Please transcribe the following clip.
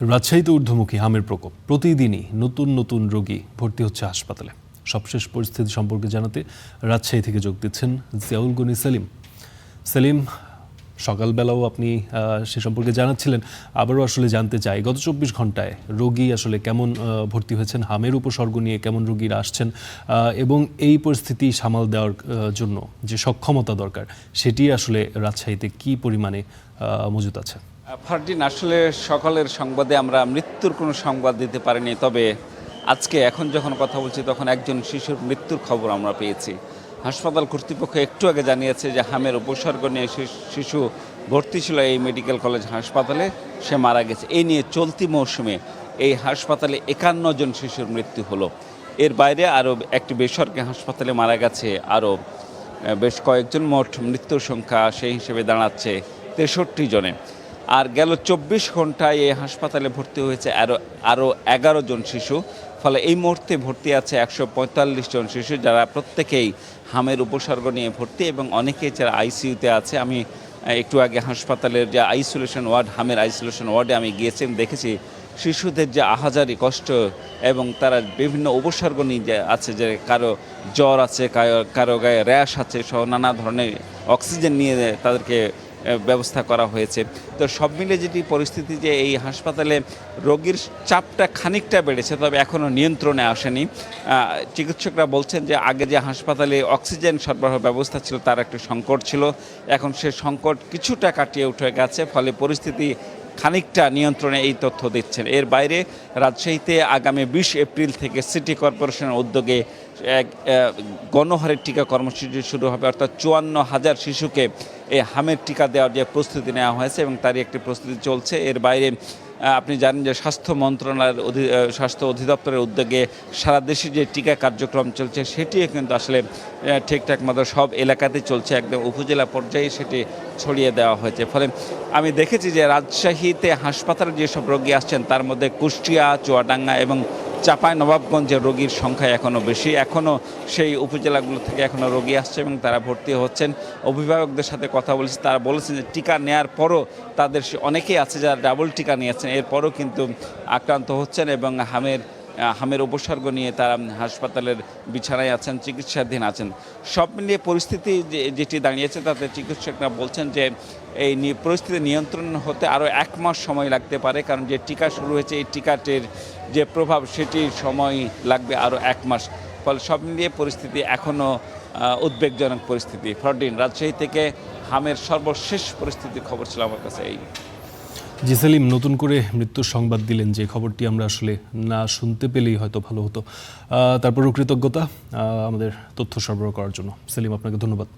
রাজশাহীতে ঊর্ধ্বমুখী হামের প্রকোপ। প্রতিদিনই নতুন নতুন রোগী ভর্তি হচ্ছে হাসপাতালে। সবশেষ পরিস্থিতি সম্পর্কে জানাতে রাজশাহী থেকে যোগ দিচ্ছেন জিয়াউল গনি সেলিম। সেলিম, সকালবেলাও আপনি সে সম্পর্কে জানাচ্ছিলেন, আবারও আসলে জানতে চাই গত 24 ঘন্টায় রোগী আসলে কেমন ভর্তি হয়েছেন, হামের উপসর্গ নিয়ে কেমন রোগীরা আসছেন, এবং এই পরিস্থিতি সামাল দেওয়ার জন্য যে সক্ষমতা দরকার সেটি আসলে রাজশাহীতে কী পরিমাণে মজুদ আছে। ফারদিন, আসলে সকালের সংবাদে আমরা মৃত্যুর কোনো সংবাদ দিতে পারিনি, তবে আজকে এখন যখন কথা বলছি তখন একজন শিশুর মৃত্যুর খবর আমরা পেয়েছি। হাসপাতাল কর্তৃপক্ষ একটু আগে জানিয়েছে যে হামের উপসর্গ নিয়ে শিশু ভর্তি ছিল এই মেডিকেল কলেজ হাসপাতালে, সে মারা গেছে। এই নিয়ে চলতি মৌসুমে এই হাসপাতালে 51 জন শিশুর মৃত্যু হলো। এর বাইরে আরও একটি বেসরকারি হাসপাতালে মারা গেছে আরও বেশ কয়েকজন। মোট মৃত্যুর সংখ্যা সেই হিসেবে দাঁড়াচ্ছে 63 জনে। আর গেল 24 ঘন্টায় এই হাসপাতালে ভর্তি হয়েছে আরও 11 জন শিশু। ফলে এই মুহূর্তে ভর্তি আছে 145 জন শিশু, যারা প্রত্যেকেই হামের উপসর্গ নিয়ে ভর্তি, এবং অনেকেই যারা আইসিইউতে আছে। আমি একটু আগে হাসপাতালের যে আইসোলেশন ওয়ার্ড, হামের আইসোলেশন ওয়ার্ডে আমি গিয়েছি, দেখেছি শিশুদের যে আহাজারি কষ্ট, এবং তারা বিভিন্ন উপসর্গ নিয়ে যে আছে, যে কারো জ্বর আছে, কারো গায়ে র্যাশ আছে, সহ নানা ধরনের অক্সিজেন নিয়ে তাদেরকে ব্যবস্থা করা হয়েছে। তো সব মিলে যেটি পরিস্থিতি, যে এই হাসপাতালে রোগীর চাপটা খানিকটা বেড়েছে, তবে এখনও নিয়ন্ত্রণে আসেনি। চিকিৎসকরা বলছেন যে আগে যে হাসপাতালে অক্সিজেন সরবরাহ ব্যবস্থা ছিল তার একটা সংকট ছিল, এখন সে সংকট কিছুটা কাটিয়ে উঠে গেছে, ফলে পরিস্থিতি খানিকটা নিয়ন্ত্রণে, এই তথ্য দিচ্ছেন। এর বাইরে রাজশাহীতে আগামী 20 এপ্রিল থেকে সিটি কর্পোরেশনের উদ্যোগে এক গণহারে টিকা কর্মসূচি শুরু হবে, অর্থাৎ 54,000 শিশুকে এই হামের টিকা দেওয়ার যে প্রস্তুতি নেওয়া হয়েছে, এবং তারই একটি প্রস্তুতি চলছে। এর বাইরে আপনি জানেন যে স্বাস্থ্য মন্ত্রণালয়ের স্বাস্থ্য অধিদপ্তরের উদ্যোগে সারা দেশে যে টিকা কার্যক্রম চলছে সেটিও কিন্তু আসলে ঠিকঠাক মতো সব এলাকাতে চলছে, একদম উপজেলা পর্যায়ে সেটি ছড়িয়ে দেওয়া হয়েছে। ফলে আমি দেখেছি যে রাজশাহীতে হাসপাতালে যেসব রোগী আসছেন তার মধ্যে কুষ্টিয়া, চুয়াডাঙ্গা এবং চাঁপাইনবাবগঞ্জের রোগীর সংখ্যা এখনও বেশি। এখনও সেই উপজেলাগুলো থেকে এখনও রোগী আসছে এবং তারা ভর্তি হচ্ছেন। অভিভাবকদের সাথে কথা বলেছি, তারা বলেছেন যে টিকা নেয়ার পরও তাদের অনেকেই আছে যারা ডাবল টিকা নিয়েছেন, এরপরও কিন্তু আক্রান্ত হচ্ছেন, এবং হামের উপসর্গ নিয়ে তারা হাসপাতালের বিছানায় আছেন, চিকিৎসাধীন আছেন। সব মিলিয়ে পরিস্থিতি যেটি দাঁড়িয়েছে তাতে চিকিৎসকরা বলছেন যে এই পরিস্থিতি নিয়ন্ত্রণ হতে আরও 1 মাস সময় লাগতে পারে, কারণ যে টিকা শুরু হয়েছে এই টিকাটির যে প্রভাব সেটির সময় লাগবে আরও 1 মাস। ফলে সব মিলিয়ে পরিস্থিতি এখনও উদ্বেগজনক পরিস্থিতি। ফরদিন, রাজশাহী থেকে হামের সর্বশেষ পরিস্থিতির খবর ছিল আমার কাছে এই। জি সেলিম, নতুন করে মৃত্যুর সংবাদ দিলেন, যে খবরটি আমরা আসলে না শুনতে পেলেই হয়তো ভালো হতো। তারপরও কৃতজ্ঞতা আমাদের তথ্য সরবরাহ করার জন্য। সেলিম, আপনাকে ধন্যবাদ।